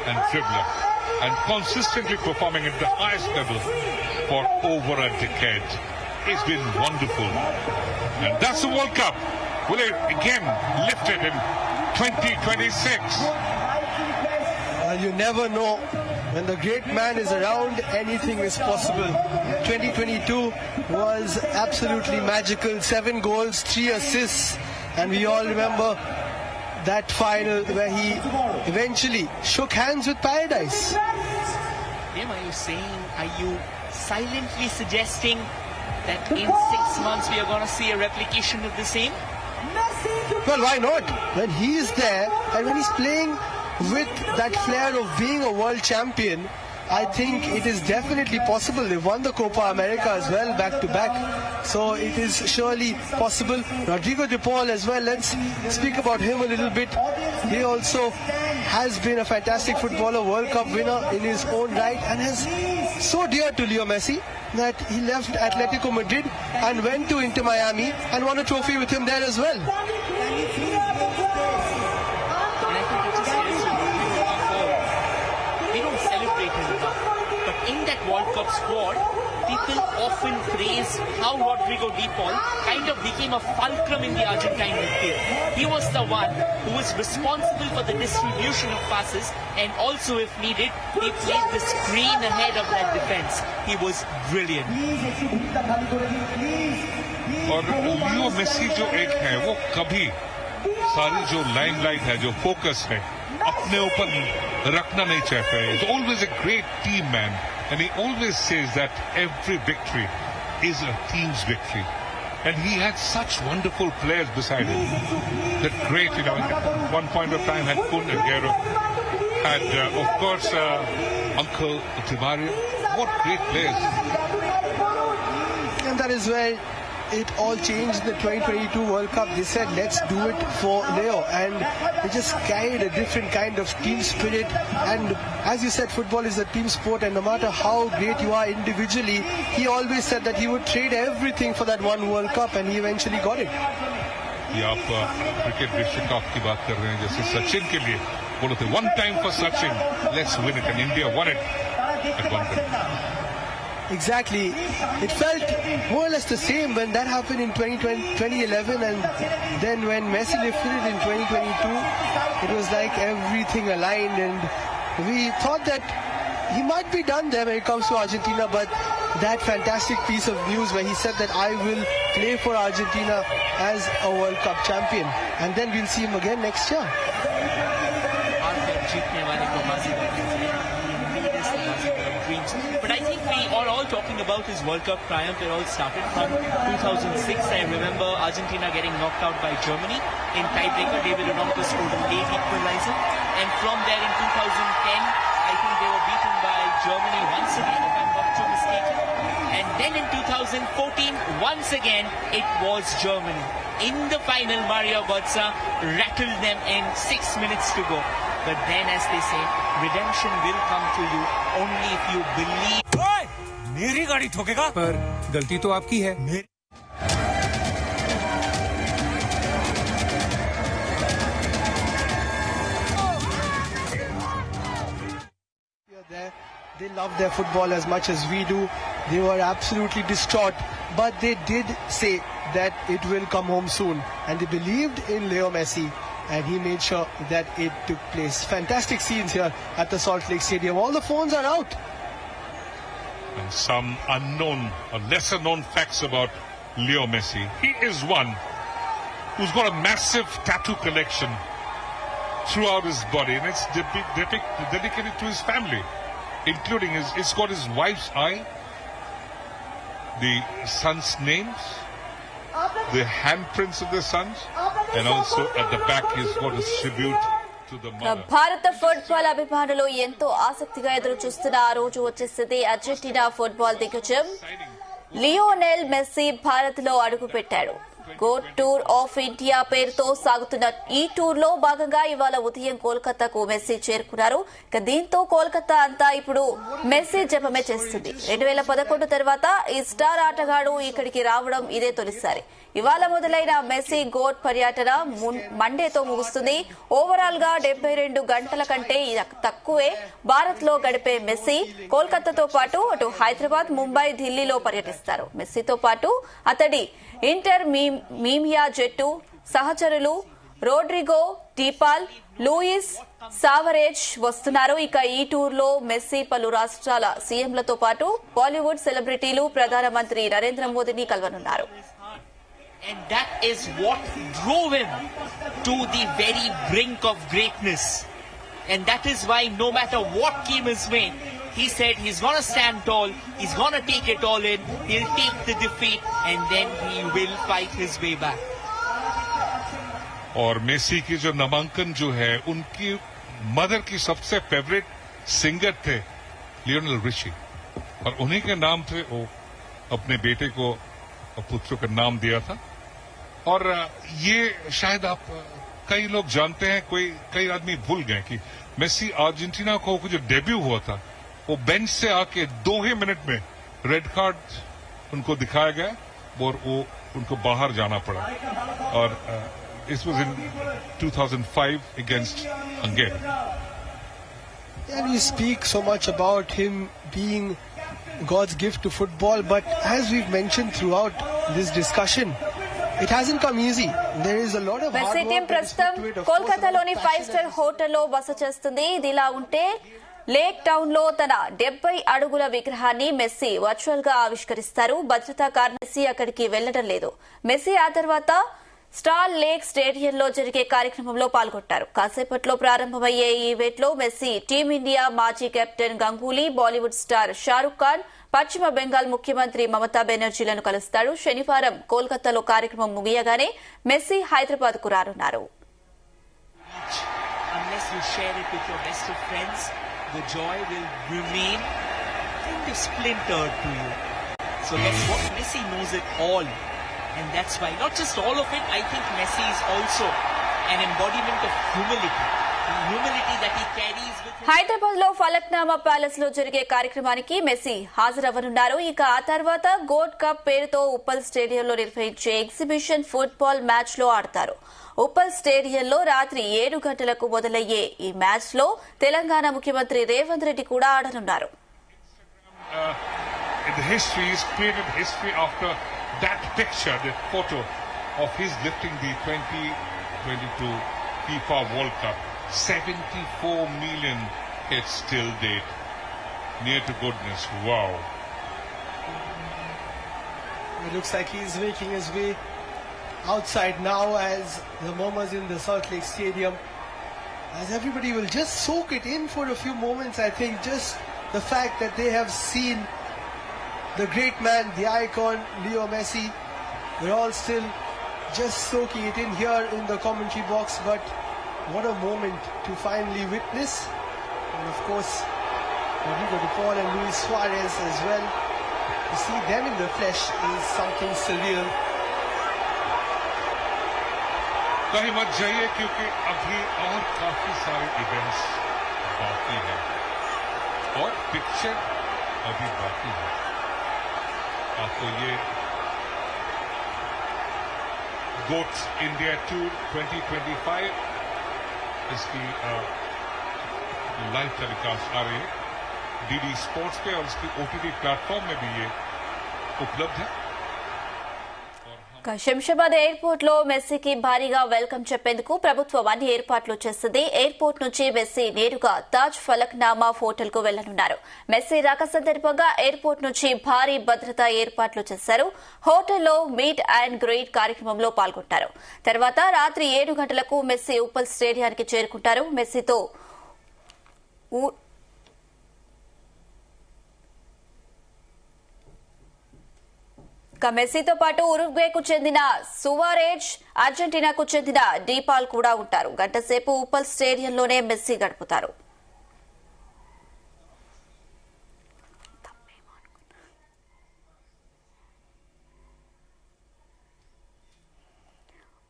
and dribbler, and consistently performing at the highest level for over a decade. It's been wonderful. And that's the World Cup. Will it again lift it in 2026? You never know. When the great man is around, anything is possible. 2022 was absolutely magical. 7 goals, 3 assists. And we all remember that final where he eventually shook hands with paradise. Are you silently suggesting that in 6 months we are going to see a replication of the same? Well, why not? When he is there and when he's playing with that flair of being a world champion, I think it is definitely possible. They won the Copa America as well, back to back. So it is surely possible. Rodrigo de Paul as well. Let's speak about him a little bit. He also has been a fantastic footballer, World Cup winner in his own right, and is so dear to Leo Messi that he left Atletico Madrid and went to Inter Miami and won a trophy with him there as well. In that World Cup squad, people often praise how Rodrigo de Paul kind of became a fulcrum in the Argentine midfield. He was the one who was responsible for the distribution of passes, and also, if needed, he played the screen ahead of that defense. He was brilliant. और Leo Messi जो एक है वो कभी सारी जो limelight है जो फोकस है अपने ऊपर रखना नहीं चाहता है. He's always a great team man, and he always says that every victory is a team's victory. And he had such wonderful players beside him. That great, at one point of time had Kun Aguero, had of course Uncle Tibario. What great players! And that is where it all changed in the 2022 World Cup. They said, let's do it for Leo. And they just carried a different kind of team spirit. And as you said, football is a team sport. And no matter how great you are individually, he always said that he would trade everything for that one World Cup. And he eventually got it. ये आप cricket विश्व cup की बात कर रहे हैं, जैसे सचिन के लिए बोलो थे one time for Sachin, let's win it, and India won it at one time. Exactly. It felt more or less the same when that happened in 2011, and then when Messi lifted it in 2022, it was like everything aligned, and we thought that he might be done there when it comes to Argentina, but that fantastic piece of news where he said that I will play for Argentina as a World Cup champion, and then we'll see him again next year. But I think we are all talking about his World Cup triumph. It all started from 2006. I remember Argentina getting knocked out by Germany in tiebreaker. David Odonkor scored a late equalizer. And from there in 2010, I think they were beaten by Germany once again, if I'm not too mistaken. And then in 2014, once again, it was Germany. In the final, Mario Götze rattled them in 6 minutes to go. But then, as they say, redemption will come to you only if you believe. मेरी गाड़ी ठोकेगा? पर गलती तो आपकी है. They love their football as much as we do. They were absolutely distraught, but they did say that it will come home soon, and they believed in Leo Messi, and he made sure that it took place. Fantastic scenes here at the Salt Lake Stadium. All the phones are out. And some unknown or lesser known facts about Leo Messi. He is one who's got a massive tattoo collection throughout his body, and it's dedicated to his family, including it's got his wife's eye, the sons' names, the handprints of the sons, and also at the back he's got his tribute to the mother. భారత football అభిమానులు ఎంతో ఆసక్తిగా ఎదురు చూస్తున్న ఆ రోజు వచ్చేసింది. Argentina football దిగ్గజం లియోనెల్ మెస్సీ భారత్ లో అడుగుపెట్టాడు. గోట్ టూర్ ఆఫ్ ఇండియా పేరుతో సాగుతున్న ఈ టూర్ లో భాగంగా ఇవాళ ఉదయం కోల్కతాకు మెస్సీ చేరుకున్నారు. ఇక దీంతో కోల్కతా అంతా ఇప్పుడు మెస్సీ జపమే చేస్తుంది. 2011 తర్వాత ఈ స్టార్ ఆటగాడు ఇక్కడికి రావడం ఇదే తొలిసారి. ఇవాళ మొదలైన మెస్సీ గోట్ పర్యటన మండేతో ముగుస్తుంది. ఓవరాల్ గా 72 గంటల కంటే తక్కువే భారత్ లో గడిపే మెస్సీ కోల్కతాతో పాటు అటు హైదరాబాద్, ముంబై, ఢిల్లీలో పర్యటిస్తారు. మెస్సీతో పాటు అతడి ఇంటర్ మీమియా జట్టు సహచరులు రోడ్రిగో, డీపాల్, లూయిస్ సావరేజ్ వస్తున్నారు. ఇక ఈ టూర్ లో మెస్సీ పలు రాష్ట్రాల సీఎంలతో పాటు బాలీవుడ్ సెలబ్రిటీలు, ప్రధానమంత్రి నరేంద్ర మోదీని కలవనున్నారు. And that is what drove him to the very brink of greatness. And that is why no matter what came his way, he said he's gonna stand tall, he's gonna take it all in, he'll take the defeat and then he will fight his way back. और Messi की जो नामांकन जो है, उनकी mother की सबसे favourite singer थे लियोनेल रिची, और उन्हीं के नाम पे वो अपने बेटे को, पुत्र का नाम दिया था. और ये शायद आप कई लोग जानते हैं, कई आदमी भूल गए कि मेसी अर्जेंटीना को जो डेब्यू हुआ था, वो बेंच से आके 2 ही मिनट में रेड कार्ड उनको दिखाया गया और वो उनको बाहर जाना पड़ा. और it was in 2005 against Hungary. And we speak so much about him being God's gift to football, but as we've mentioned throughout this discussion, it hasn't come easy. There is a lot of hard messy team work that is ప్రస్తుతం put to it. Of course, కోల్కతాలోని a lot of 5 star passion హోటల్లో బస చేస్తుంది. ఇదిలా ఉంటే lake town లో తన 70 అడుగుల విగ్రహాన్ని మెస్సీ వర్చువల్ గా ఆవిష్కరిస్తారు. భద్రతా కారణంగా మెస్సీ అక్కడికి వెళ్లడం లేదు. మెస్సీ ఆ తర్వాత స్టార్ లేక్ స్టేడియంలో జరిగే కార్యక్రమంలో పాల్గొంటారు. కాసేపట్లో ప్రారంభమయ్యే ఈ ఈవెంట్ లో మెస్సీ టీమిండియా మాజీ కెప్టెన్ గంగూలీ, బాలీవుడ్ స్టార్ షారుఖ్ ఖాన్, పశ్చిమ బెంగాల్ ముఖ్యమంత్రి మమతా బెనర్జీలను కలుస్తాడు. శనివారం కోల్కతాలో కార్యక్రమం ముగియగానే మెస్సీ హైదరాబాద్ కు రానున్నారు. Unless you share it with your best of friends, the joy will remain kind of splintered to you. So that's what Messi knows it all. And that's why, not just all of it, I think Messi is also an embodiment of humility. Humility that he carries with him. Hyderabad లో Falaknuma palace లో జరిగే కార్యక్రమానికి messy హాజరవ్వనున్నారు. ఇక ఆ తర్వాత gold cup పేరుతో ఉప్పల్ స్టేడియంలో నిర్వహించే ఎగ్జిబిషన్ ఫుట్బాల్ మ్యాచ్ లో ఆడతారు. ఉప్పల్ స్టేడియంలో రాత్రి 7 గంటలకు మొదలయ్యే ఈ మ్యాచ్ లో తెలంగాణ ముఖ్యమంత్రి రేవంత్ రెడ్డి కూడా ఆడనున్నారు. The history is created history after that picture, that photo of his lifting the 2022 FIFA World Cup. 74 million hits till date. Near to goodness. Wow. It looks like he's making his way outside now as the murmurs in the Salt Lake Stadium, as everybody will just soak it in for a few moments. I think just the fact that they have seen the great man, the icon, Leo Messi, we're all still just soaking it in here in the commentary box. But what a moment to finally witness. And of course, Rodrigo de Paul and Luis Suarez as well. To see them in the flesh is something surreal. कहीं मत जाइए, क्योंकि अभी और काफी सारे events बाकी हैं और पिक्चर अभी बाकी है. आपको ये गोट्स इंडिया टूर 2025 इसकी लाइव टेलीकास्ट आ रही है डीडी स्पोर्ट्स पे, और इसकी ओटीटी प्लेटफॉर्म में भी ये उपलब्ध है. శంషాబాద్ ఎయిర్పోర్ట్ లో మెస్సీకి భారీగా వెల్కమ్ చెప్పేందుకు ప్రభుత్వం అన్ని ఏర్పాట్లు చేస్తుంది. ఎయిర్పోర్ట్ నుంచి మెస్సీ నేరుగా తాజ్ ఫలక్నామా హోటల్ కు వెళ్లనున్నారు. మెస్సీ రాక సందర్భంగా ఎయిర్పోర్ట్ నుంచి భారీ భద్రతా ఏర్పాట్లు చేశారు. హోటల్లో మీట్ అండ్ గ్రీట్ కార్యక్రమంలో పాల్గొంటారు. తర్వాత రాత్రి 7 గంటలకు మెస్సీ ఉప్పల్ స్టేడియానికి చేరుకుంటారు. మెస్సీతో పాటు ఉరుగ్వేకు చెందిన సువారేజ్, అర్జెంటీనాకు చెందిన డీపాల్ కూడా ఉంటారు. గంటసేపు ఉప్పల్ స్టేడియంలోనే మెస్సీ గడుపుతారు.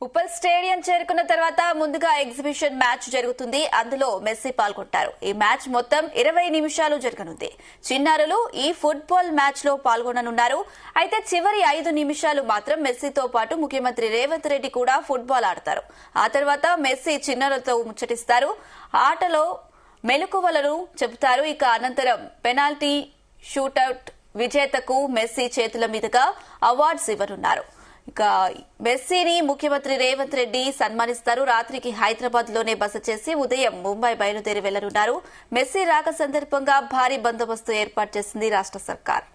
ఉప్పల్ స్టేడియం చేరుకున్న తర్వాత ముందుగా ఎగ్జిబిషన్ మ్యాచ్ జరుగుతుంది. అందులో మెస్సీ పాల్గొంటారు. ఈ మ్యాచ్ మొత్తం 20 నిమిషాలు జరగనుంది. చిన్నారులు ఈ ఫుట్బాల్ మ్యాచ్ లో పాల్గొననున్నారు. అయితే చివరి 5 నిమిషాలు మాత్రం మెస్సీతో పాటు ముఖ్యమంత్రి రేవంత్ రెడ్డి కూడా ఫుట్బాల్ ఆడతారు. ఆ తర్వాత మెస్సీ చిన్నారులతో ముచ్చటిస్తారు. ఆటలో మెలకువలను చెబుతారు. ఇక అనంతరం పెనాల్టీ షూటౌట్ విజేతకు మెస్సీ చేతుల మీదుగా అవార్డ్స్ ఇవ్వనున్నారు. ఇక మెస్సీని ముఖ్యమంత్రి రేవంత్ రెడ్డి సన్మానిస్తారు. రాత్రికి హైదరాబాద్ లోనే బస చేసి ఉదయం ముంబై బయలుదేరి వెళ్లనున్నారు. మెస్సీ రాక సందర్భంగా భారీ బందోబస్తు ఏర్పాటు చేసింది రాష్ట్ర సర్కార్.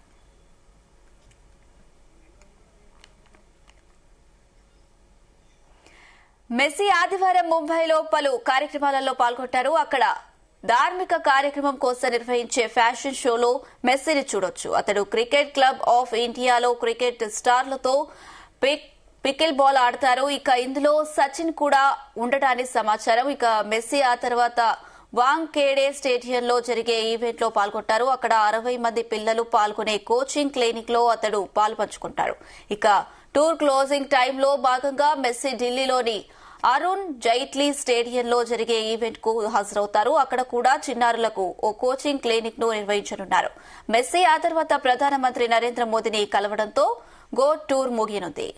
మెస్సీ ఆదివారం ముంబైలో పలు కార్యక్రమాలలో పాల్గొంటారు. అక్కడ ధార్మిక కార్యక్రమం కోసం నిర్వహించే ఫ్యాషన్ షోలో మెస్సీని చూడొచ్చు. అతడు క్రికెట్ క్లబ్ ఆఫ్ ఇండియాలో క్రికెట్ స్టార్లతో పికిల్ బాల్ ఆడతారు. ఇక ఇందులో సచిన్ కూడా ఉండటానికి సమాచారం. ఇక మెస్సీ ఆ తర్వాత వాంఖేడే స్టేడియంలో జరిగే ఈవెంట్ లో పాల్గొంటారు. అక్కడ 60 మంది పిల్లలు పాల్గొనే కోచింగ్ క్లినిక్ లో అతడు పాల్పంచుకుంటారు. ఇక టూర్ క్లోజింగ్ టైంలో భాగంగా మెస్సీ ఢిల్లీలోని అరుణ్ జైట్లీ స్టేడియంలో జరిగే ఈవెంట్ కు హాజరవుతారు. అక్కడ కూడా చిన్నారులకు ఓ కోచింగ్ క్లినిక్ ను నిర్వహించనున్నారు. మెస్సీ ఆ తర్వాత ప్రధానమంత్రి నరేంద్ర మోదీని కలవడంతో గో టూర్ ముగియనుంది.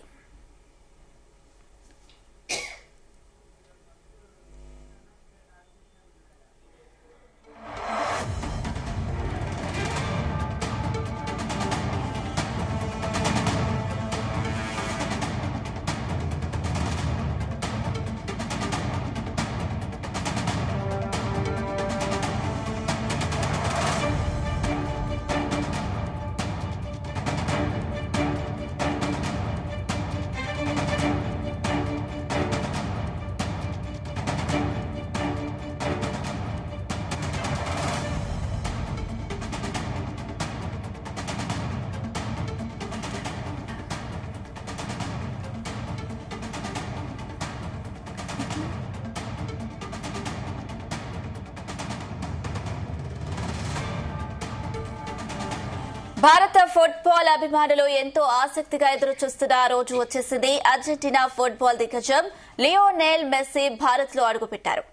భారత ఫుట్బాల్ అభిమానులు ఎంతో ఆసక్తిగా ఎదురు చూస్తున్న రోజు వచ్చేసింది. అర్జెంటీనా ఫుట్బాల్ దిగ్గజం లియోనెల్ మెస్సీ భారత్ లో అడుగుపెట్టారు.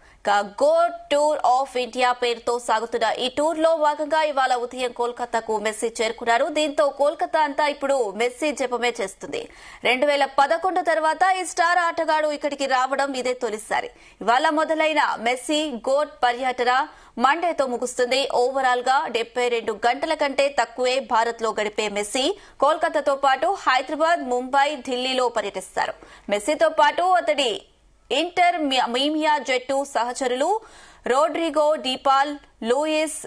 గో టూర్ ఆఫ్ ఇండియా పేరుతో సాగుతున్న ఈ టూర్ లో భాగంగా ఇవాళ ఉదయం కోల్కతాకు మెస్సీ చేరుకున్నారు. దీంతో కోల్కతా అంతా ఇప్పుడు మెస్సీ జపమే చేస్తుంది. 2011 తర్వాత ఈ స్టార్ ఆటగాడు ఇక్కడికి రావడం ఇదే తొలిసారి. ఇవాళ మొదలైన మెస్సీ గోట్ పర్యటన మండేతో ముగుస్తుంది. ఓవరాల్ గా 72 గంటల కంటే తక్కువే భారత్ లో గడిపే మెస్సీ కోల్కతాతో పాటు హైదరాబాద్, ముంబై, ఢిల్లీలో పర్యటిస్తారు. మెస్సీతో పాటు అతడి ఇంటర్ మీమియా జట్టు సహచరులు రోడ్రిగో, డిపాల్, లూయిస్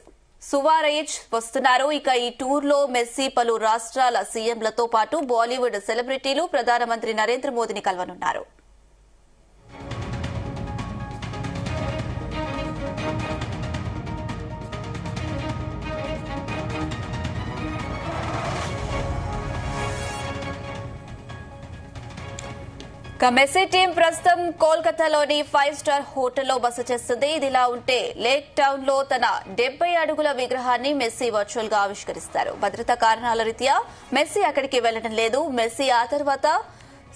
సువారేజ్ వస్తున్నారు. ఇక ఈ టూర్ లో మెస్సీ పలు రాష్ట్రాల సీఎంలతో పాటు బాలీవుడ్ సెలబ్రిటీలు ప్రధానమంత్రి నరేంద్ర మోదీని కలవనున్నారు. మెస్సీ టీం ప్రస్తుతం కోల్కతాలోని 5 స్టార్ హోటల్లో బస చేస్తుంది. ఇదిలా ఉంటే లేక్ టౌన్ లో తన 70 అడుగుల విగ్రహాన్ని మెస్సీ వర్చువల్ గా ఆవిష్కరిస్తారు. భద్రతా కారణాల రీత్యా మెస్సీ అక్కడికి వెళ్లడం లేదు. మెస్సీ ఆ తర్వాత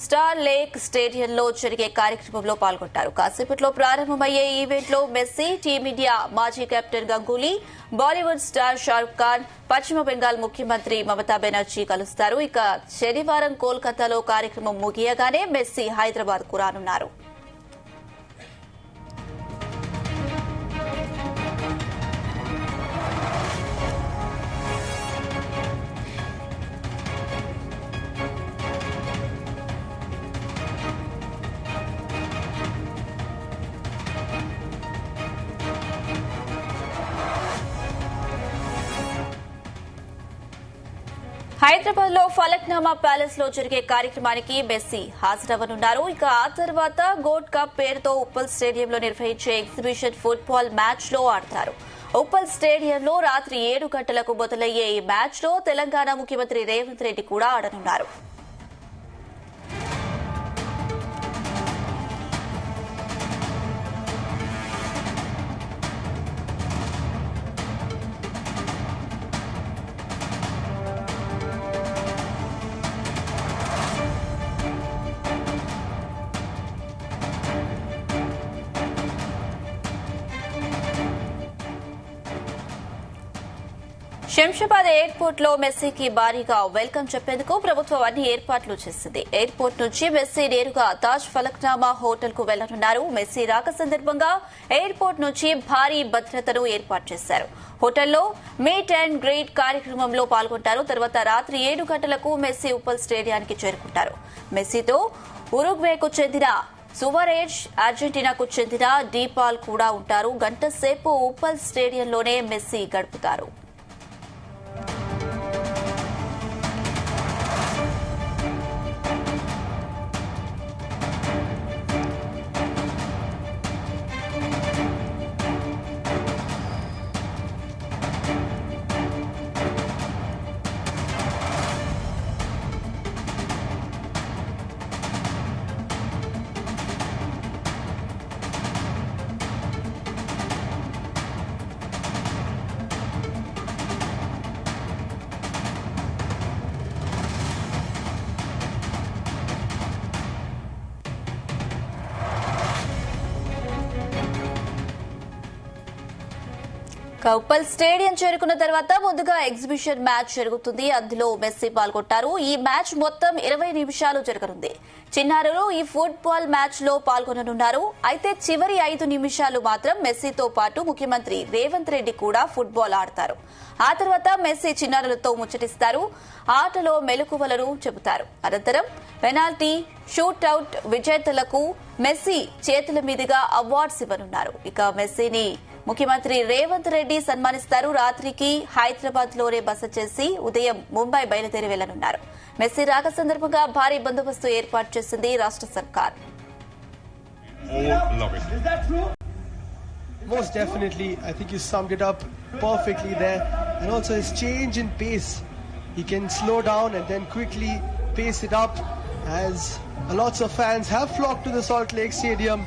స్టార్ లేక్ స్టేడియంలో జరిగే కార్యక్రమంలో పాల్గొంటారు. కాసేపట్లో ప్రారంభమయ్యే ఈవెంట్ లో మెస్సీ, టీమిండియా మాజీ కెప్టెన్ గంగూలీ, బాలీవుడ్ స్టార్ షారుఖ్ ఖాన్, పశ్చిమ బెంగాల్ ముఖ్యమంత్రి మమతా బెనర్జీ కలుస్తారు. ఇక శనివారం కోల్కతాలో కార్యక్రమం ముగియగానే మెస్సీ హైదరాబాద్ కు రానున్నారు. హైదరాబాద్ లో ఫలక్నామా ప్యాలెస్ లో జరిగే కార్యక్రమానికి మెస్సీ హాజరవ్వనున్నారు. ఇక ఆ తర్వాత గోల్డ్ కప్ పేరుతో ఉప్పల్ స్టేడియంలో నిర్వహించే ఎగ్జిబిషన్ ఫుట్బాల్ మ్యాచ్ లో ఆడతారు. ఉప్పల్ స్టేడియంలో రాత్రి 7 గంటలకు మొదలయ్యే ఈ మ్యాచ్ లో తెలంగాణ ముఖ్యమంత్రి రేవంత్ రెడ్డి కూడా ఆడనున్నారు. శంషాబాద్ ఎయిర్పోర్ట్ లో మెస్సీకి భారీగా వెల్కమ్ చెప్పేందుకు ప్రభుత్వం అన్ని ఏర్పాట్లు చేసింది. ఎయిర్పోర్ట్ నుంచి మెస్సీ నేరుగా తాజ్ ఫలక్నామా హోటల్ కు వెళ్లనున్నారు. మెస్సీ రాక సందర్భంగా ఎయిర్పోర్ట్ నుంచి భారీ భద్రతను ఏర్పాటు చేశారు. హోటల్లో మీట్ అండ్ గ్రీట్ కార్యక్రమంలో పాల్గొంటారు. తర్వాత రాత్రి 7 గంటలకు మెస్సీ ఉప్పల్ స్టేడియానికి చేరుకుంటారు. మెస్సీతో ఉరుగ్వేకు చెందిన సువరేజ్, అర్జెంటీనాకు చెందిన డీపాల్ కూడా ఉంటారు. గంట సేపు ఉప్పల్ స్టేడియంలోనే మెస్సీ గడుపుతారు. ఉప్పల్ స్టేడియం చేరుకున్న తర్వాత ముందుగా ఎగ్జిబిషన్ మ్యాచ్ జరుగుతుంది. అందులో మెస్సీ పాల్గొంటారు. ఈ మ్యాచ్ మొత్తం 20 నిమిషాలు జరగనుంది. చిన్నారులు ఈ ఫుట్బాల్ మ్యాచ్ లో పాల్గొననున్నారు. అయితే చివరి 5 నిమిషాలు మాత్రం మెస్సీతో పాటు ముఖ్యమంత్రి రేవంత్ రెడ్డి కూడా ఫుట్బాల్ ఆడతారు. ఆ తర్వాత మెస్సీ చిన్నారులతో ముచ్చటిస్తారు. ఆటలో మెలకువలను చెబుతారు. అనంతరం పెనాల్టీ, షూట్అవుట్ విజేతలకు మెస్సీ చేతుల మీదుగా అవార్డ్స్ ఇవ్వనున్నారు. ఇక మెస్సీని ముఖ్యమంత్రి రేవంత్ రెడ్డి సన్మానిస్తారు. రాత్రికి హైదరాబాద్ లోనే బస చేసి ఉదయం ముంబై బయలుదేరి వెళ్లనున్నారు. మెస్సీ రాక సందర్భంగా భారీ బందోబస్తు ఏర్పాటు చేసింది రాష్ట్ర సర్కార్. Most definitely, I think you summed it up perfectly there. And also his change in pace. He can slow down and then quickly pace it up, as lots of fans have flocked to the Salt Lake Stadium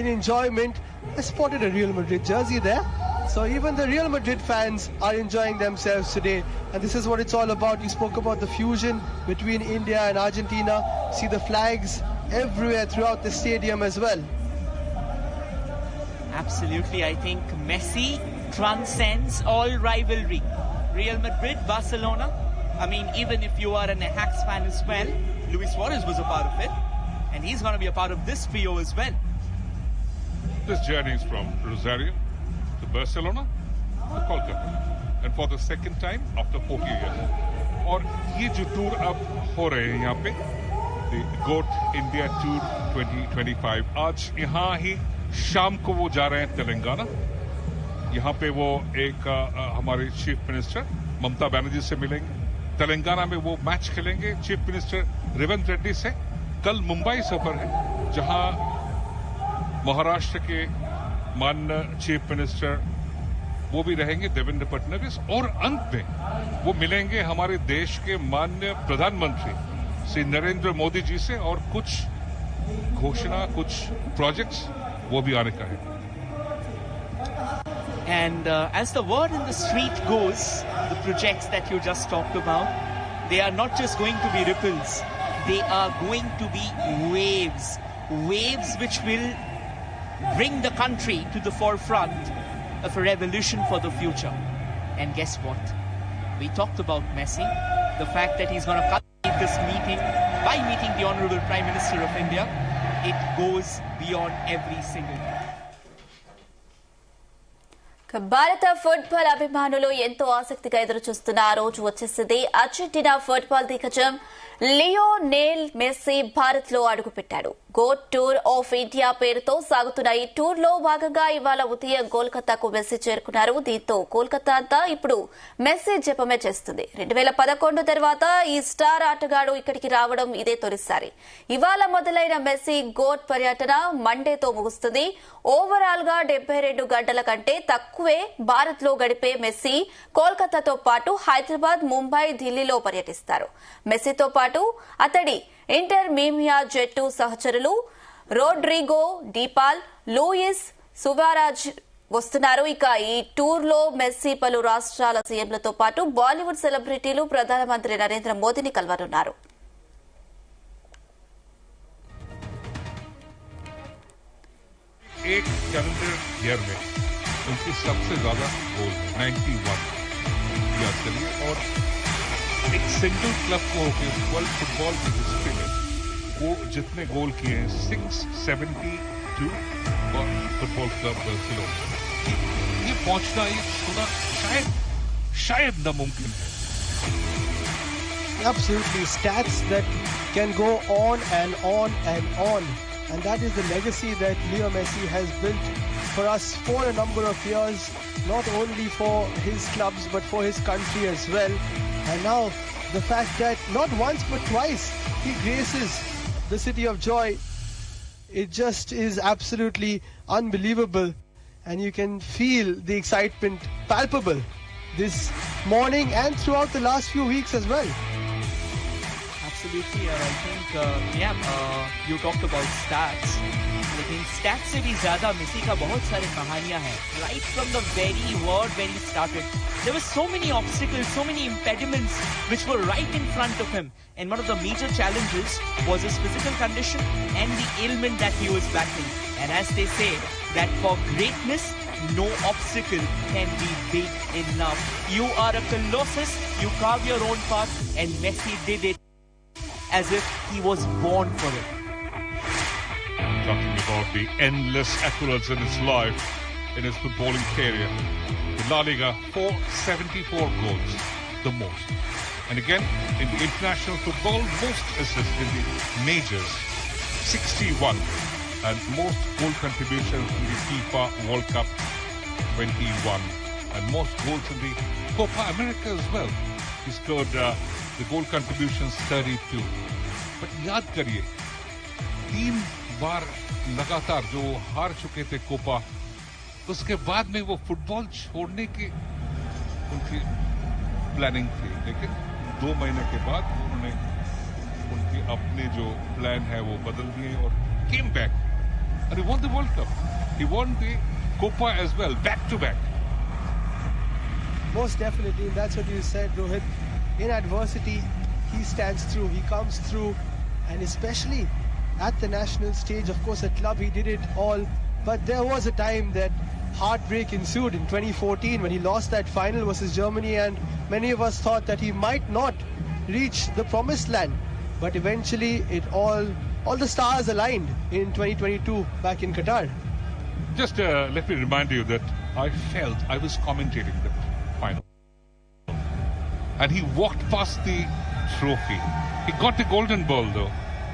in enjoyment. I spotted a Real Madrid jersey there. So even the Real Madrid fans are enjoying themselves today. And this is what it's all about. You spoke about the fusion between India and Argentina. See the flags everywhere throughout the stadium as well. Absolutely. I think Messi transcends all rivalry. Real Madrid, Barcelona. I mean, even if you are an Ajax fan as well, Luis Suarez was a part of it. And he's going to be a part of this trio as well. This journey is from Rosario to Barcelona to Kolkata, and for the second time after 40 years. और ये जो tour अब हो रहे हैं यहाँ पे, the GOAT India Tour 2025, आज यहाँ ही शाम को वो जा रहे हैं तेलंगाना. यहाँ पे वो एक हमारे चीफ मिनिस्टर ममता बनर्जी से मिलेंगे. तेलंगाना में वो मैच खेलेंगे चीफ मिनिस्टर रेवंत रेड्डी से. कल मुंबई सफर है, जहाँ महाराष्ट्र के माननीय चीफ मिनिस्टर वो भी रहेंगे, देवेंद्र फडणवीस. और अंत में वो मिलेंगे हमारे देश के माननीय प्रधानमंत्री श्री नरेंद्र मोदी जी से, और कुछ घोषणा, कुछ प्रोजेक्ट्स वो भी आने का है. And as the word in the street goes, the projects that you just talked about, they are not just going to be ripples, they are going to be waves. Waves which will bring the country to the forefront of a revolution for the future. And guess what? We talked about Messi, the fact that he's going to culminate this meeting by meeting the Honorable Prime Minister of India. It goes beyond every single one. భారత football అభిమానులు ఎంతో ఆసక్తిగా ఎదురుచూస్తున్న ఆ రోజు వచ్చేసింది. Argentina football దిగ్గజం Lionel Messi Bharat లో అడుగుపెట్టాడు. గోట్ టూర్ ఆఫ్ ఇండియా పేరుతో సాగుతున్న ఈ టూర్ లో భాగంగా ఇవాళ ఉదయం కోల్కతాకు మెస్సీ చేరుకున్నారు. దీంతో కోల్కతా అంతా ఇప్పుడు మెస్సీ జపమే చేస్తుంది. 2011 తర్వాత ఈ స్టార్ ఆటగాడు ఇక్కడికి రావడం ఇదే తొలిసారి. ఇవాళ మొదలైన మెస్సీ గోట్ పర్యటన మండేతో ముగుస్తుంది. ఓవరాల్ గా 72 గంటల కంటే తక్కువే భారత్ లో గడిపే మెస్సీ కోల్కతాతో పాటు హైదరాబాద్, ముంబై, ఢిల్లీలో పర్యటిస్తారు. మెస్సీతో పాటు అతడి ఇంటర్ మీమియా జట్టు సహచరులు రోడ్రిగో, డీపాల్, లూయిస్ సువారాజ్ వస్తున్నారు. ఇక ఈ టూర్ లో మెస్సీ పలు రాష్ట్రాల సీఎంలతో పాటు బాలీవుడ్ సెలబ్రిటీలు ప్రధానమంత్రి నరేంద్ర మోదీని కలవనున్నారు. एक कैलेंडर ईयर में उनकी सबसे ज्यादा गोल 91. ये आजकल ये, और एक सिंगल क्लब को वर्ल्ड फुटबॉल की हिस्ट्री में वो जितने गोल किए हैं 672 फुटबॉल क्लब बार्सिलोना, ये पहुंचना ये थोड़ा शायद नामुमकिन है. Absolutely, stats that can go on and on and on, and that is the legacy that Leo Messi has built for us for a number of years, not only for his clubs but for his country as well. And now the fact that not once but twice he graces the city of joy, it just is absolutely unbelievable, and you can feel the excitement palpable this morning and throughout the last few weeks as well. Absolutely, and I think, you talked about stats. लेकिन stats से भी ज़्यादा Messi का बहुत सारे कहानियां हैं. Right from the very word when he started, there were so many obstacles, so many impediments which were right in front of him. And one of the major challenges was his physical condition and the ailment that he was battling. And as they say, that for greatness, no obstacle can be big enough. You are a colossus, you carve your own path, and Messi did it as if he was born for it. Talking about the endless accolades in his life, in his footballing career. In La Liga, 474 goals, the most. And again, in the international football, most assists in the majors, 61. And most goal contributions in the FIFA World Cup, 21. And most goals in the Copa America as well. He scored the goal contributions 32. But याद करिए, 3 बार लगातार जो हार चुके थे Copa, उसके बाद में वो फुटबॉल छोड़ने की उनकी प्लानिंग थी, लेकिन 2 महीने के बाद उन्होंने उनके अपने जो प्लान है वो बदल दिए और came back and he won the World Cup. He won the Copa as well, back to back. Most definitely, that's what you said, Rohit. In adversity, he stands through, he comes through, and especially at the national stage, of course, at club he did it all, but there was a time that heartbreak ensued in 2014 when he lost that final versus Germany, and many of us thought that he might not reach the promised land, but eventually all the stars aligned in 2022 back in Qatar. Just let me remind you that I felt I was commentating the final. And he walked past the trophy. He got the golden ball though.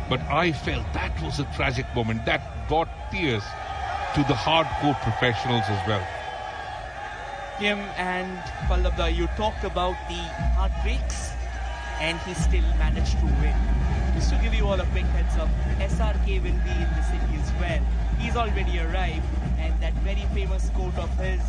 But I felt that was a tragic moment. That brought tears to the hardcore professionals as well. Kim and Pallabda, you talked about the heartbreaks, and he still managed to win. Just to give you all a quick heads up, SRK will be in the city as well. He's already arrived, and that very famous quote of his,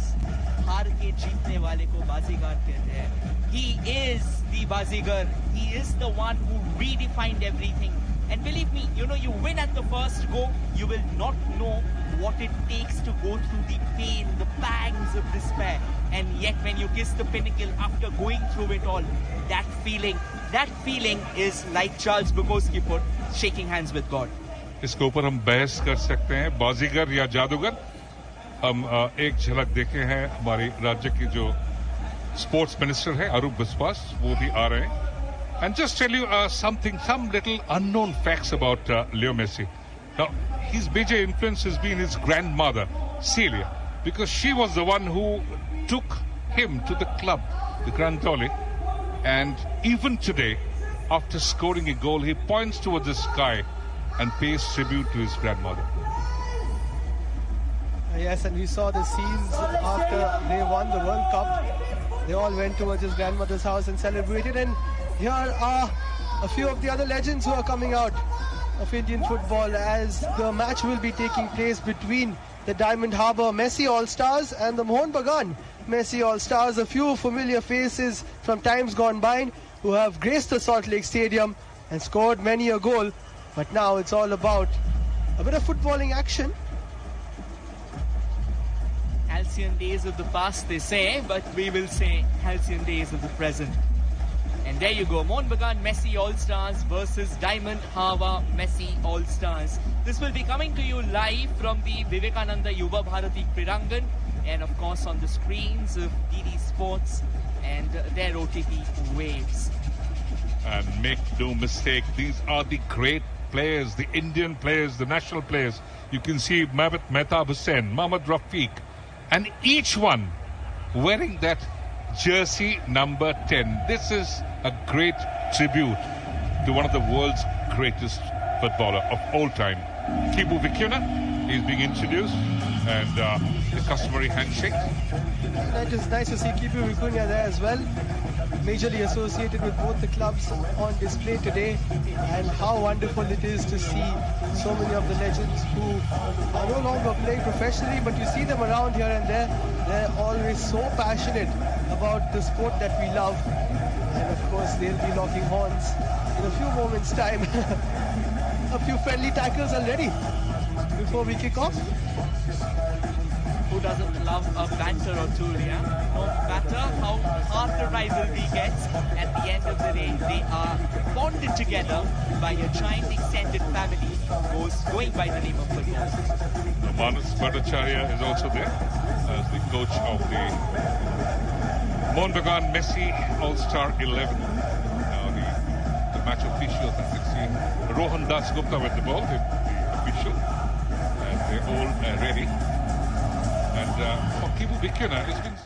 "Haar ke jeetne wale ko bazigar kehte hain." He is the bazigar. He is the one who redefined everything. And believe me, you win at the first go, you will not know what it takes to go through the pain, the pangs of despair. And yet when you kiss the pinnacle after going through it all, that feeling is like Charles Bukowski put, shaking hands with God. इसके ऊपर हम बहस कर सकते हैं, बाजीगर या जादूगर. हम एक झलक देखे हैं हमारी राज्य की जो स्पोर्ट्स मिनिस्टर है अरूप बिस्वास, वो भी आ रहे हैं. And just tell you some little unknown facts about Leo Messi. Now, his major influence has been his grandmother, Celia, because she was the one who took him to the club, the Gran Tole. And even today, after scoring a goal, he points towards the sky and pays tribute to his grandmother. Yes, and we saw the scenes after they won the World Cup. They all went towards his grandmother's house and celebrated. And here are a few of the other legends who are coming out of Indian football as the match will be taking place between the Diamond Harbour Messi All-Stars and the Mohun Bagan Messi All-Stars. A few familiar faces from times gone by who have graced the Salt Lake Stadium and scored many a goal. But now it's all about a bit of footballing action. Halcyon days of the past, they say, but we will say halcyon days of the present. And there you go, Mohun Bagan Messi All-Stars versus Diamond Harbour Messi All-Stars. This will be coming to you live from the Vivekananda Yuva Bharati Prirangan, and of course on the screens of DD Sports and their OTP waves. And make no mistake, these are the great players, the Indian players, the national players. You can see Mehtab Hussain, Mohammad Rafiq, and each one wearing that jersey number 10. This is a great tribute to one of the world's greatest footballer of all time. Kibu Vikyuna is being introduced, and the customary handshake. It is nice to see Kibu Vicuña there as well. Majorly associated with both the clubs on display today, and how wonderful it is to see so many of the legends who are no longer playing professionally, but you see them around here and there. They're always so passionate about the sport that we love, and of course they'll be locking horns in a few moments time. A few friendly tackles already before we kick off. Who doesn't love a banter or two, yeah? No matter how hard the rivalry gets, at the end of the day, they are bonded together by a giant extended family going by the name of football. Manas Bhattacharya is also there as the coach of the Mohun Bagan Messi All-Star 11. Now the match officials, as you see, Rohan Das Gupta with the ball, the official, and they're all ready. And for Kibu Vikyuna, it's been